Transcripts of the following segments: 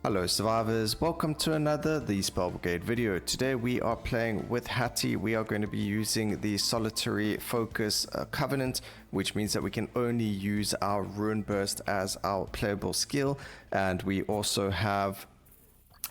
Hello survivors, welcome to another The Spell Brigade video. Today we are playing with Hattie. We are going to be using the solitary focus covenant, which means that we can only use our rune burst as our playable skill, and we also have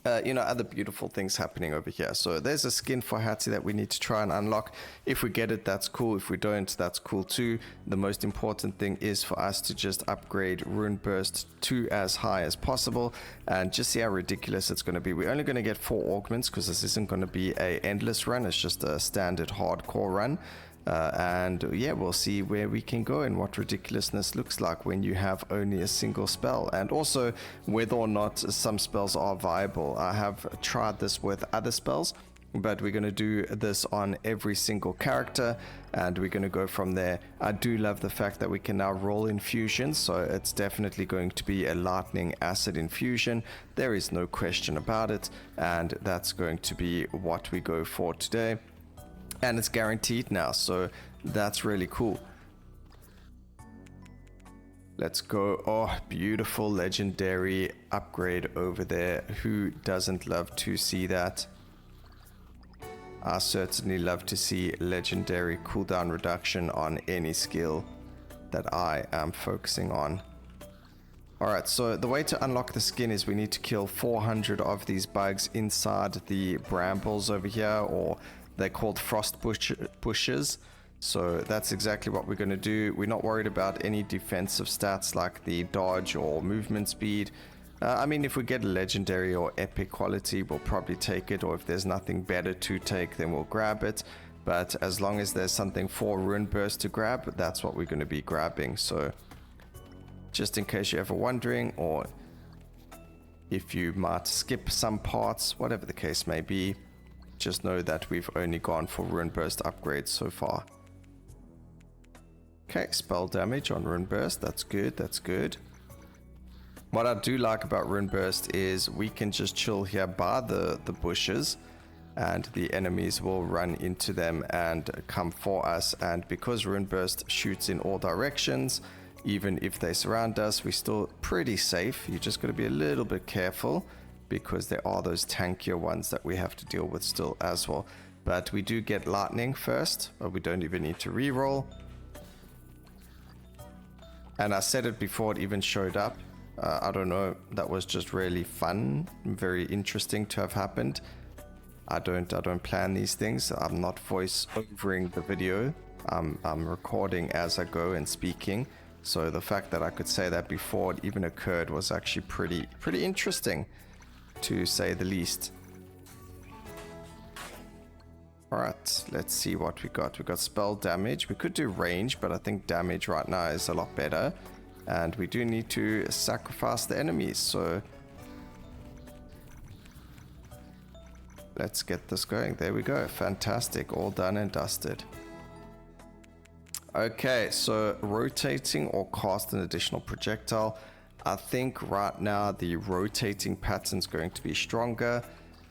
other beautiful things happening over here. So there's a skin for Hattie that we need to try and unlock. If we get it, that's cool. If we don't, that's cool too. The most important thing is for us to just upgrade rune burst to as high as possible and just see how ridiculous it's going to be. We're only going to get 4 augments because this isn't going to be a endless run. It's just a standard hardcore run. And yeah, we'll see where we can go and what ridiculousness looks like when you have only a single spell, and also whether or not some spells are viable. I have tried this with other spells, but we're going to do this on every single character and we're going to go from there. I do love the fact that we can now roll infusions, so it's definitely going to be a lightning acid infusion. There is no question about it, and that's going to be what we go for today. And it's guaranteed now, so that's really cool. Let's go. Oh, beautiful legendary upgrade over there. Who doesn't love to see that? I certainly love to see legendary cooldown reduction on any skill that I am focusing on. Alright, so the way to unlock the skin is we need to kill 400 of these bugs inside the brambles over here, or they're called frost bushes. So that's exactly what we're going to do. We're not worried about any defensive stats like the dodge or movement speed. I mean, if we get a legendary or epic quality, we'll probably take it, or if there's nothing better to take, then we'll grab it. But as long as there's something for rune burst to grab, that's what we're going to be grabbing. So just in case you're ever wondering, or if you might skip some parts, whatever the case may be, just know that we've only gone for rune burst upgrades so far. Okay, spell damage on rune burst. That's good, that's good. What I do like about rune burst is we can just chill here by the bushes and the enemies will run into them and come for us. And because rune burst shoots in all directions, even if they surround us, we're still pretty safe. You just got to be a little bit careful, because there are those tankier ones that we have to deal with still as well. But we do get lightning first, but we don't even need to reroll. And I said it before it even showed up. I don't know, that was just really fun, very interesting to have happened. I don't plan these things. I'm not voice overing the video. I'm recording as I go and speaking. So the fact that I could say that before it even occurred was actually pretty interesting, to say the least. Alright, let's see what we got. We got spell damage. We could do range, but I think damage right now is a lot better. And we do need to sacrifice the enemies, so let's get this going. There we go. Fantastic. All done and dusted. Okay, so rotating or cast an additional projectile. I think right now the rotating pattern is going to be stronger,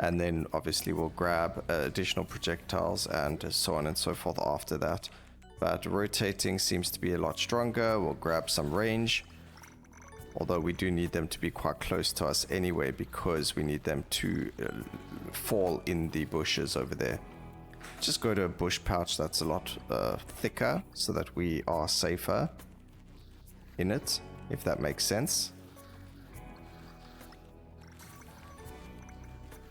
and then obviously we'll grab additional projectiles and so on and so forth after that. But rotating seems to be a lot stronger. We'll grab some range, although we do need them to be quite close to us anyway, because we need them to fall in the bushes over there. Just go to a bush pouch that's a lot thicker, so that we are safer in it, if that makes sense.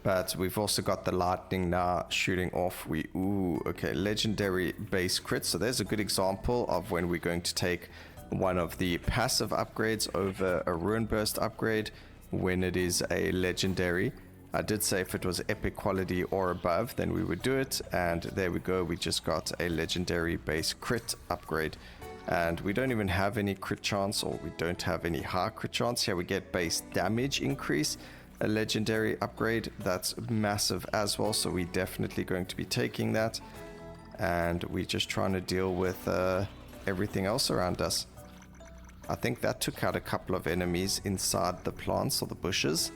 But we've also got the lightning now shooting off. Okay, legendary base crit. So there's a good example of when we're going to take one of the passive upgrades over a rune burst upgrade when it is a legendary. I did say if it was epic quality or above, then we would do it. And there we go. We just got a legendary base crit upgrade. And we don't even have any crit chance, or we don't have any high crit chance. Here we get base damage increase, a legendary upgrade. That's massive as well, so we're definitely going to be taking that. And we're just trying to deal with everything else around us. I think that took out a couple of enemies inside the plants or the bushes.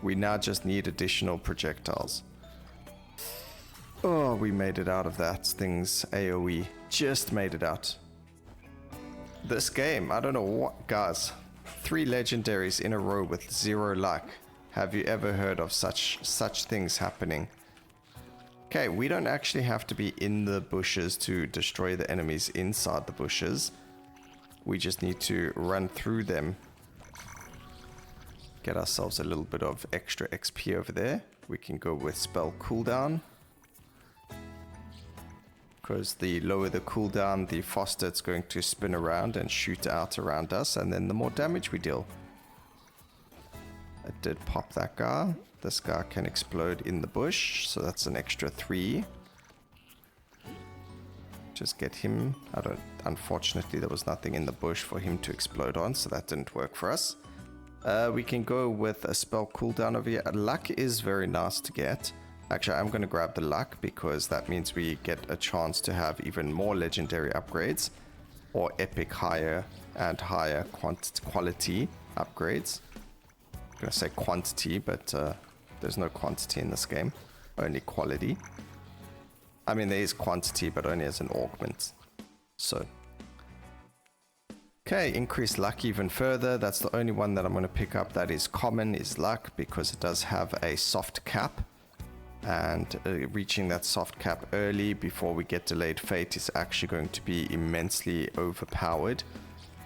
We now just need additional projectiles. Oh, we made it out of that thing's AoE. Just made it out. This game, I don't know what, guys. 3 legendaries in a row with 0 luck. Have you ever heard of such things happening? Okay, we don't actually have to be in the bushes to destroy the enemies inside the bushes. We just need to run through them. Get ourselves a little bit of extra XP over there. We can go with spell cooldown. Because the lower the cooldown, the faster it's going to spin around and shoot out around us, and then the more damage we deal. I did pop that guy. This guy can explode in the bush, so that's an extra 3. Just get him. Unfortunately, there was nothing in the bush for him to explode on, so that didn't work for us. We can go with a spell cooldown over here. Luck is very nice to get. Actually, I'm going to grab the luck because that means we get a chance to have even more legendary upgrades or epic higher and higher quality upgrades. I'm going to say quantity, but there's no quantity in this game, only quality. I mean, there is quantity, but only as an augment. So, okay, increase luck even further. That's the only one that I'm going to pick up that is common, is luck, because it does have a soft cap. And reaching that soft cap early before we get delayed fate is actually going to be immensely overpowered.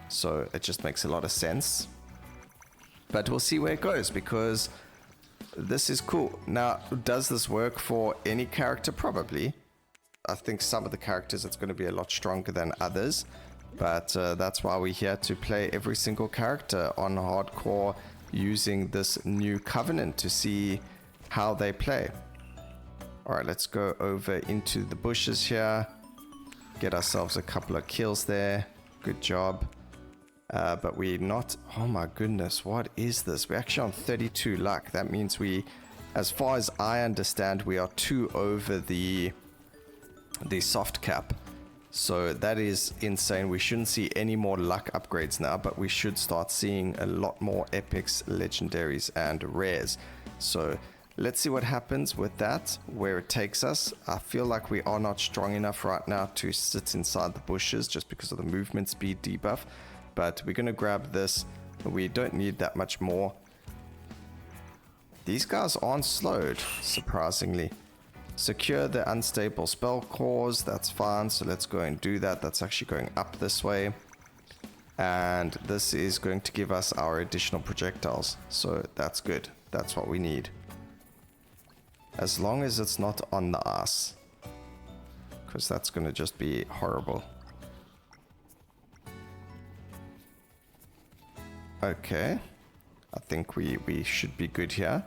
So it just makes a lot of sense. But we'll see where it goes, because this is cool. Now, does this work for any character? Probably. I think some of the characters it's going to be a lot stronger than others. But that's why we're here to play every single character on hardcore using this new covenant to see how they play. Alright, let's go over into the bushes here. Get ourselves a couple of kills there. Good job. But we're not... Oh my goodness, what is this? We're actually on 32 luck. That means we, as far as I understand, we are 2 over the soft cap. So that is insane. We shouldn't see any more luck upgrades now, but we should start seeing a lot more epics, legendaries, and rares. So let's see what happens with that, where it takes us. I feel like we are not strong enough right now to sit inside the bushes just because of the movement speed debuff. But we're going to grab this. We don't need that much more. These guys aren't slowed, surprisingly. Secure the unstable spell cores. That's fine. So let's go and do that. That's actually going up this way. And this is going to give us our additional projectiles. So that's good. That's what we need. As long as it's not on the ass. Because that's going to just be horrible. Okay. I think we should be good here.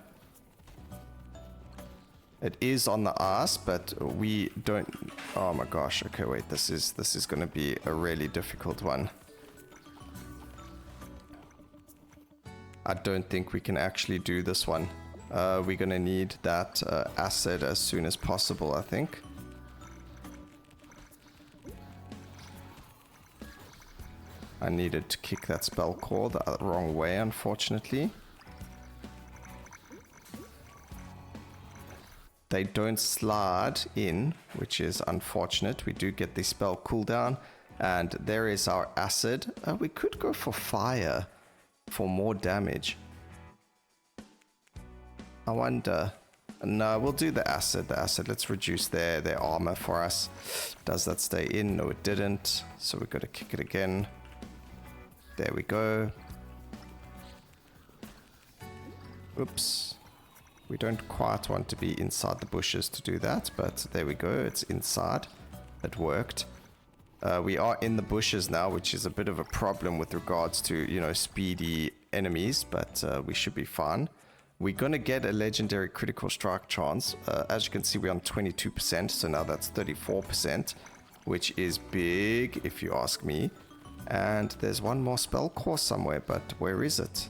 It is on the ass, but we don't... Oh my gosh. Okay, wait. This is going to be a really difficult one. I don't think we can actually do this one. We're going to need that acid as soon as possible, I think. I needed to kick that spell core the wrong way, unfortunately. They don't slide in, which is unfortunate. We do get the spell cooldown, and there is our acid. We could go for fire for more damage. I wonder. No, we'll do the acid. The acid. Let's reduce their armor for us. Does that stay in? No, it didn't. So we've got to kick it again. There we go. Oops. We don't quite want to be inside the bushes to do that, but there we go. It's inside. It worked. We are in the bushes now, which is a bit of a problem with regards to, you know, speedy enemies, but we should be fine. We're going to get a legendary critical strike chance. As you can see, we're on 22%, so now that's 34%, which is big, if you ask me. And there's one more spell core somewhere, but where is it?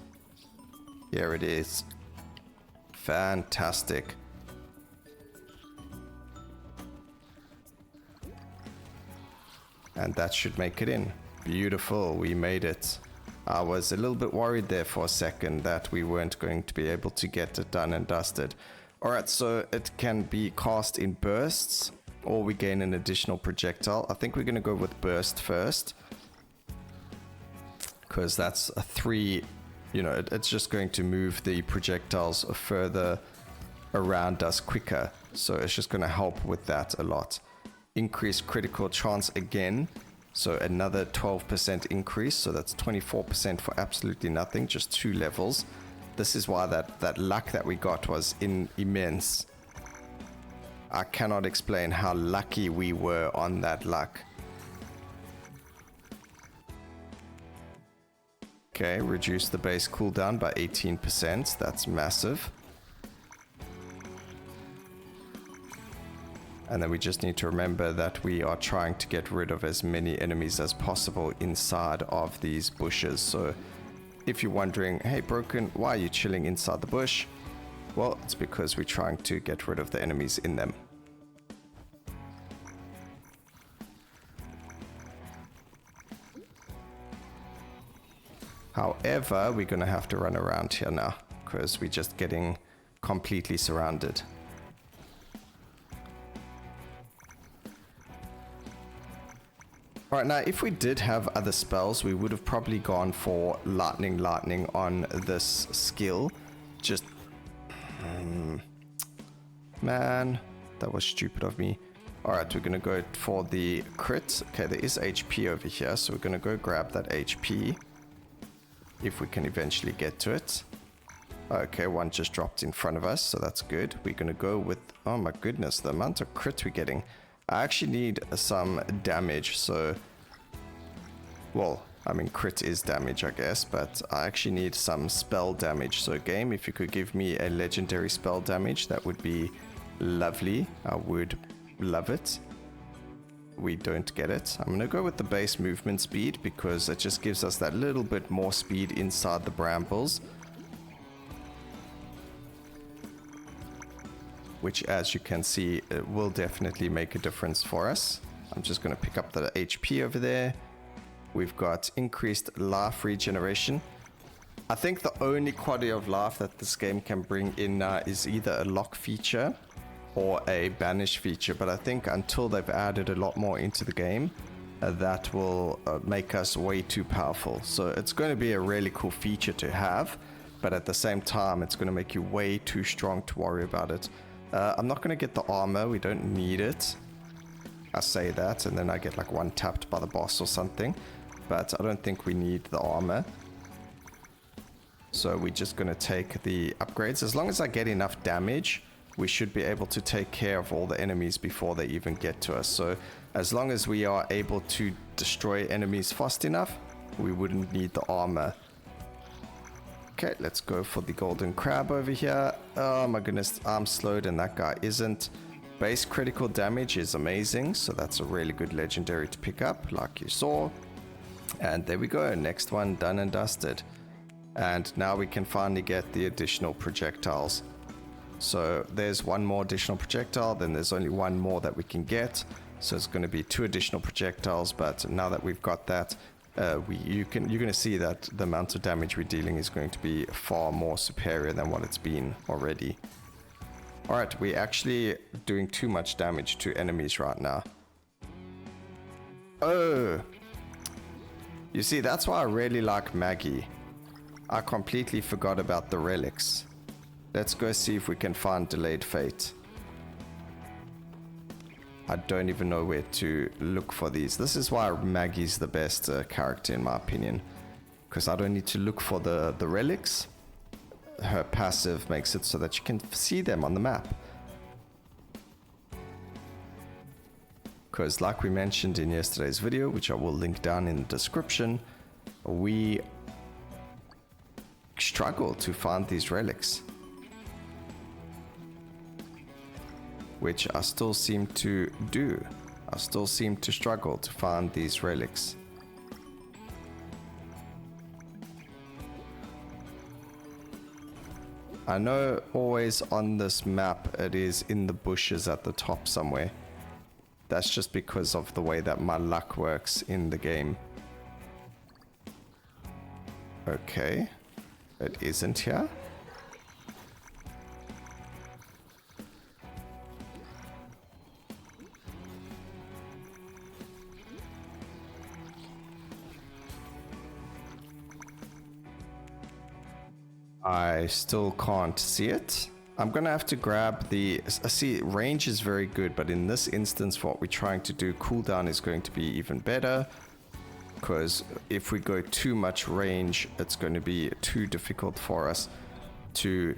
Here it is. Fantastic. And that should make it in. Beautiful, we made it. I was a little bit worried there for a second that we weren't going to be able to get it done and dusted. Alright, so it can be cast in bursts, or we gain an additional projectile. I think we're going to go with burst first, because that's a 3, you know, it's just going to move the projectiles further around us quicker. So it's just going to help with that a lot. Increase critical chance again. So another 12% increase. So that's 24% for absolutely nothing, just 2 levels. This is why that luck that we got was immense. I cannot explain how lucky we were on that luck. Okay, reduce the base cooldown by 18%. That's massive. And then we just need to remember that we are trying to get rid of as many enemies as possible inside of these bushes. So if you're wondering, hey Broken, why are you chilling inside the bush? Well, it's because we're trying to get rid of the enemies in them. However, we're going to have to run around here now because we're just getting completely surrounded. Alright, now if we did have other spells, we would have probably gone for lightning on this skill. Just... man, that was stupid of me. Alright, we're going to go for the crit. Okay, there is HP over here, so we're going to go grab that HP. If we can eventually get to it. Okay, one just dropped in front of us, so that's good. We're going to go with... oh my goodness, the amount of crit we're getting. I actually need some damage, so... well, I mean, crit is damage, I guess, but I actually need some spell damage. So game, if you could give me a legendary spell damage, that would be lovely. I would love it. We don't get it. I'm going to go with the base movement speed because it just gives us that little bit more speed inside the brambles. Which, as you can see, it will definitely make a difference for us. I'm just going to pick up the HP over there. We've got increased life regeneration. I think the only quality of life that this game can bring in now is either a lock feature or a banish feature, but I think until they've added a lot more into the game, that will make us way too powerful. So it's going to be a really cool feature to have, but at the same time, it's going to make you way too strong to worry about it. I'm not going to get the armor, we don't need it. I say that, and then I get like one tapped by the boss or something, but I don't think we need the armor. So we're just going to take the upgrades. As long as I get enough damage, we should be able to take care of all the enemies before they even get to us. So as long as we are able to destroy enemies fast enough, we wouldn't need the armor. Okay, let's go for the golden crab over here. Oh my goodness, I'm slowed and that guy isn't. Base critical damage is amazing, so that's a really good legendary to pick up, like you saw. And there we go, next one done and dusted. And now we can finally get the additional projectiles. So there's one more additional projectile, then there's only one more that we can get. So it's going to be 2 additional projectiles, but now that we've got that, you're going to see that the amount of damage we're dealing is going to be far more superior than what it's been already. Alright, we're actually doing too much damage to enemies right now. Oh! You see, that's why I really like Maggie. I completely forgot about the relics. Let's go see if we can find Delayed Fate. I don't even know where to look for these. This is why Maggie's the best character in my opinion. Because I don't need to look for the relics. Her passive makes it so that you can see them on the map. Because like we mentioned in yesterday's video, which I will link down in the description, we struggle to find these relics. Which I still seem to do. I still seem to struggle to find these relics. I know always on this map it is in the bushes at the top somewhere. That's just because of the way that my luck works in the game. Okay. It isn't here. I still can't see it. I'm gonna have to grab the... See, range is very good, but in this instance, for what we're trying to do, cooldown is going to be even better. Because if we go too much range, it's going to be too difficult for us to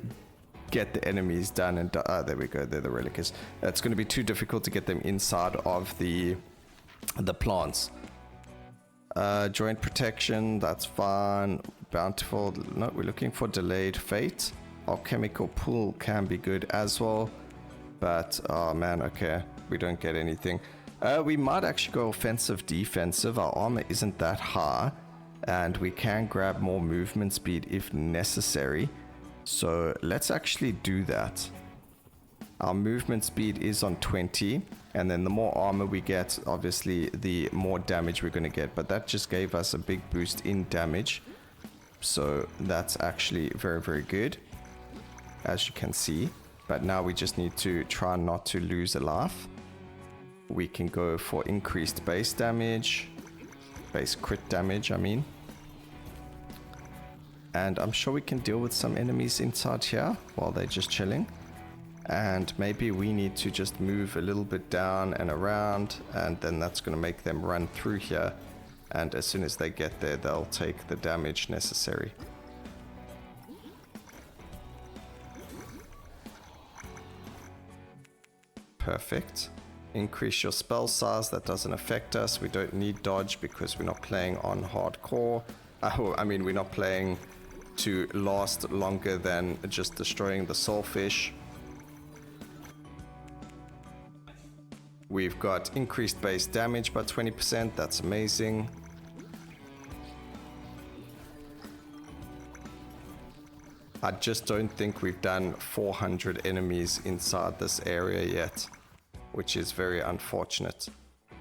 get the enemies done. And there we go, there the relic is. It's going to be too difficult to get them inside of the plants. Joint protection, that's fine. Bountiful, no, we're looking for delayed fate. Alchemical pool can be good as well, but oh man, okay, we don't get anything. We might actually go offensive defensive. Our armor isn't that high, and we can grab more movement speed if necessary, so let's actually do that. Our movement speed is on 20, and then the more armor we get, obviously the more damage we're going to get, but that just gave us a big boost in damage, so that's actually very, very good, as you can see. But now we just need to try not to lose a life. We can go for increased base damage, base crit damage, I mean. And I'm sure we can deal with some enemies inside here while they're just chilling. And maybe we need to just move a little bit down and around, and then that's going to make them run through here. And as soon as they get there, they'll take the damage necessary. Perfect. Increase your spell size, that doesn't affect us. We don't need dodge because we're not playing on hardcore. I mean, we're not playing to last longer than just destroying the soulfish. We've got increased base damage by 20%, that's amazing. I just don't think we've done 400 enemies inside this area yet, which is very unfortunate.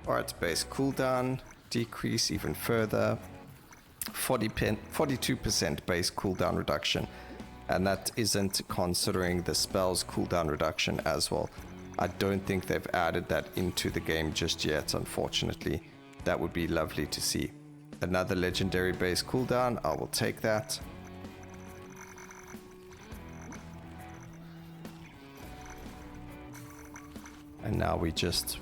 Alright, base cooldown, decrease even further. 42% base cooldown reduction, and that isn't considering the spell's cooldown reduction as well. I don't think they've added that into the game just yet, unfortunately. That would be lovely to see. Another legendary base cooldown, I will take that. And now we're just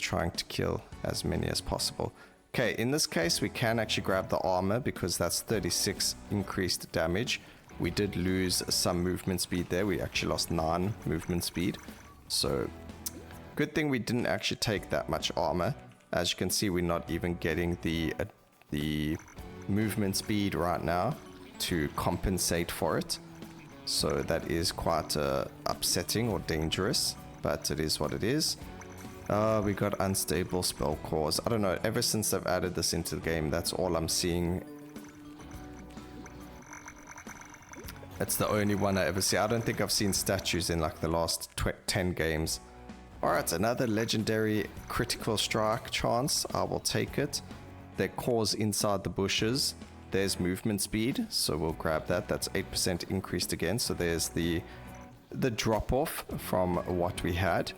trying to kill as many as possible. Okay, in this case we can actually grab the armor because that's 36 increased damage. We did lose some movement speed there. We actually lost 9 movement speed. So good thing we didn't actually take that much armor. As you can see, we're not even getting the movement speed right now to compensate for it. So that is quite upsetting or dangerous, but it is what it is. We got unstable spell cores. I don't know, ever since they've added this into the game, that's all I'm seeing. It's the only one I ever see. I don't think I've seen statues in like the last 10 games. Alright, another legendary critical strike chance. I will take it. Their cores inside the bushes. There's movement speed, so we'll grab that. That's 8% increased again. So there's the drop off from what we had.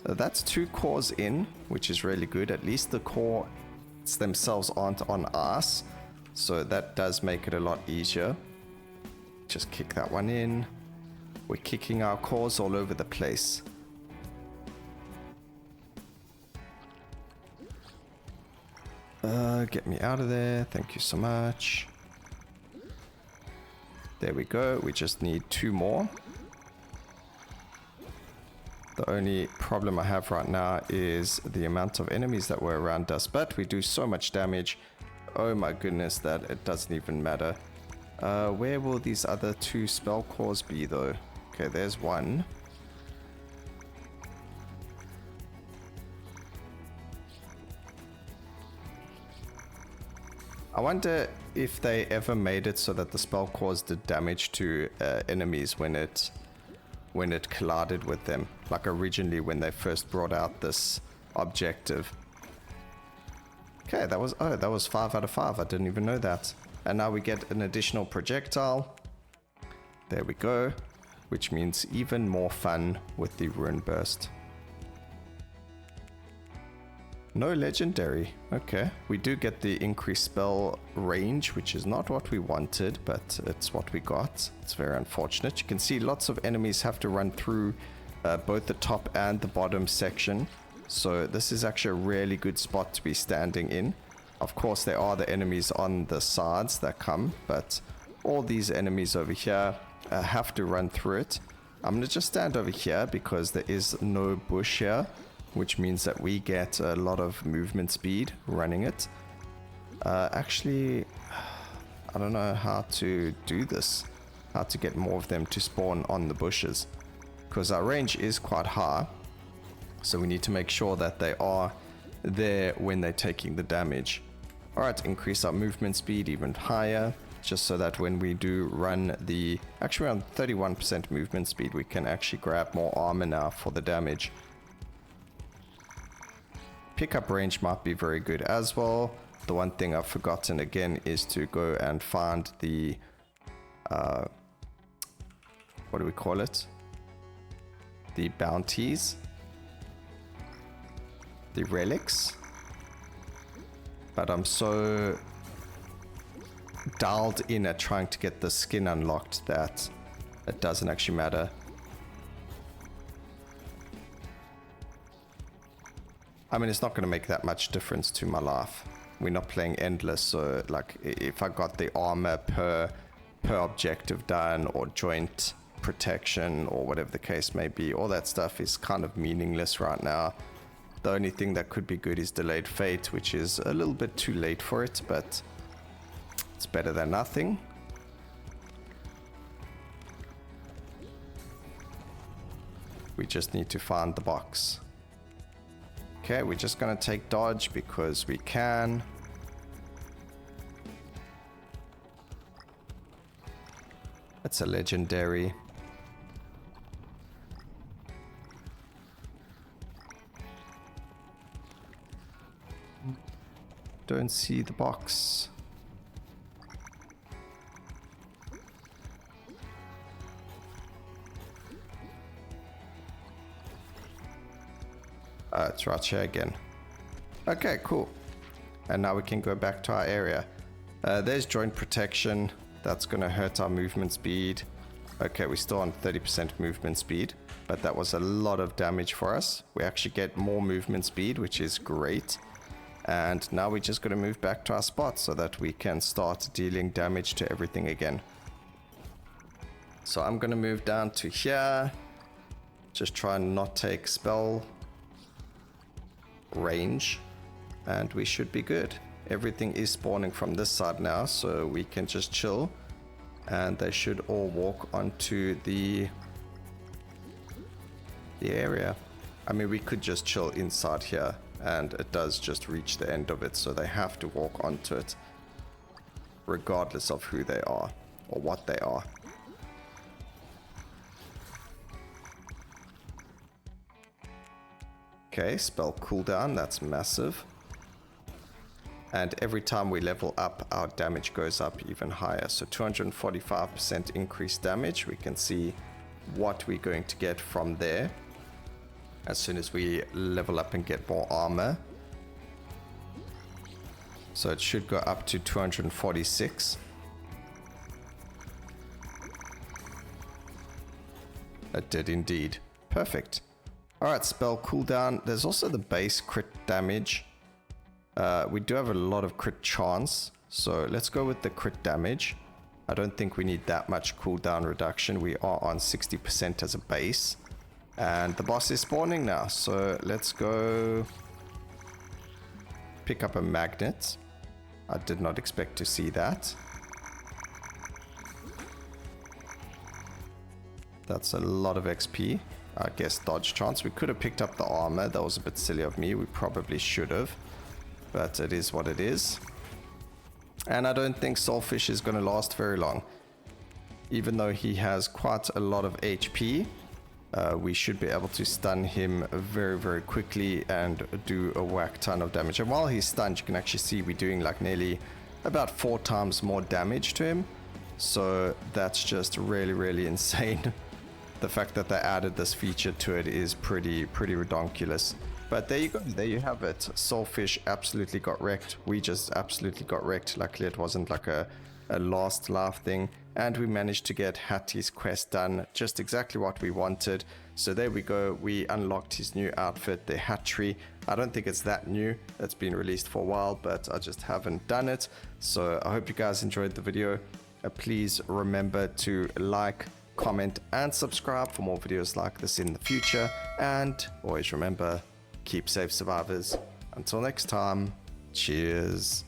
That's 2 cores in, which is really good. At least the cores themselves aren't on ice, so that does make it a lot easier. Just kick that one in. We're kicking our cores all over the place. Get me out of there. Thank you so much. There we go. We just need 2 more. The only problem I have right now is the amount of enemies that were around us, but we do so much damage. Oh my goodness, that it doesn't even matter. Where will these other 2 spell cores be though? Okay, there's one. I wonder if they ever made it so that the spell cores did damage to enemies when it collided with them, like originally when they first brought out this objective. Okay, that was 5 out of 5. I didn't even know that. And now we get an additional projectile. There we go, which means even more fun with the rune burst. No legendary. Okay. We do get the increased spell range, which is not what we wanted, but it's what we got. It's very unfortunate. You can see lots of enemies have to run through both the top and the bottom section. So this is actually a really good spot to be standing in. Of course, there are the enemies on the sides that come, but all these enemies over here have to run through it. I'm going to just stand over here because there is no bush here, which means that we get a lot of movement speed running it. Actually, I don't know how to do this, how to get more of them to spawn on the bushes, because our range is quite high. So we need to make sure that they are there when they're taking the damage. Alright, increase our movement speed even higher, just so that when we do run the... Actually, around 31% movement speed, we can actually grab more armor now for the damage. Pickup range might be very good as well. The one thing I've forgotten again is to go and find the... what do we call it? The bounties. The relics. But I'm so dialed in at trying to get the skin unlocked that it doesn't actually matter. I mean, it's not going to make that much difference to my life. We're not playing endless, so like if I got the armor per objective done, or joint protection, or whatever the case may be, all that stuff is kind of meaningless right now. The only thing that could be good is delayed fate, which is a little bit too late for it, but it's better than nothing. We just need to find the box. Okay, we're just gonna take dodge because we can. That's a legendary. Don't see the box. It's right here again. Okay, cool. And now we can go back to our area. There's joint protection. That's going to hurt our movement speed. Okay, we're still on 30% movement speed, but that was a lot of damage for us. We actually get more movement speed, which is great. And now we're just going to move back to our spot so that we can start dealing damage to everything again. So I'm going to move down to here. Just try and not take spell range, and we should be good. Everything is spawning from this side now, so we can just chill, and they should all walk onto the area. I mean, we could just chill inside here, and it does just reach the end of it, so they have to walk onto it regardless of who they are or what they are. Okay, spell cooldown, that's massive. And every time we level up, our damage goes up even higher. So 245% increased damage. We can see what we're going to get from there as soon as we level up and get more armor. So it should go up to 246. It did indeed. Perfect. Alright, spell cooldown. There's also the base crit damage. We do have a lot of crit chance, so let's go with the crit damage. I don't think we need that much cooldown reduction. We are on 60% as a base. And the boss is spawning now, so let's go pick up a magnet. I did not expect to see that. That's a lot of XP. I guess dodge chance. We could have picked up the armor. That was a bit silly of me. We probably should have. But it is what it is. And I don't think Soulfish is going to last very long. Even though he has quite a lot of HP, we should be able to stun him very, very quickly and do a whack ton of damage. And while he's stunned, you can actually see we're doing like nearly about 4 times more damage to him. So that's just really, really insane. The fact that they added this feature to it is pretty redonkulous. But there you go, there you have it. Soulfish absolutely got wrecked. We just absolutely got wrecked. Luckily it wasn't like a last laugh thing. And we managed to get Hattie's quest done, just exactly what we wanted. So there we go, we unlocked his new outfit, the Hatchery. I don't think it's that new, it's been released for a while, but I just haven't done it. So I hope you guys enjoyed the video. Please remember to like, comment and subscribe for more videos like this in the future. And always remember, keep safe survivors. Until next time, cheers.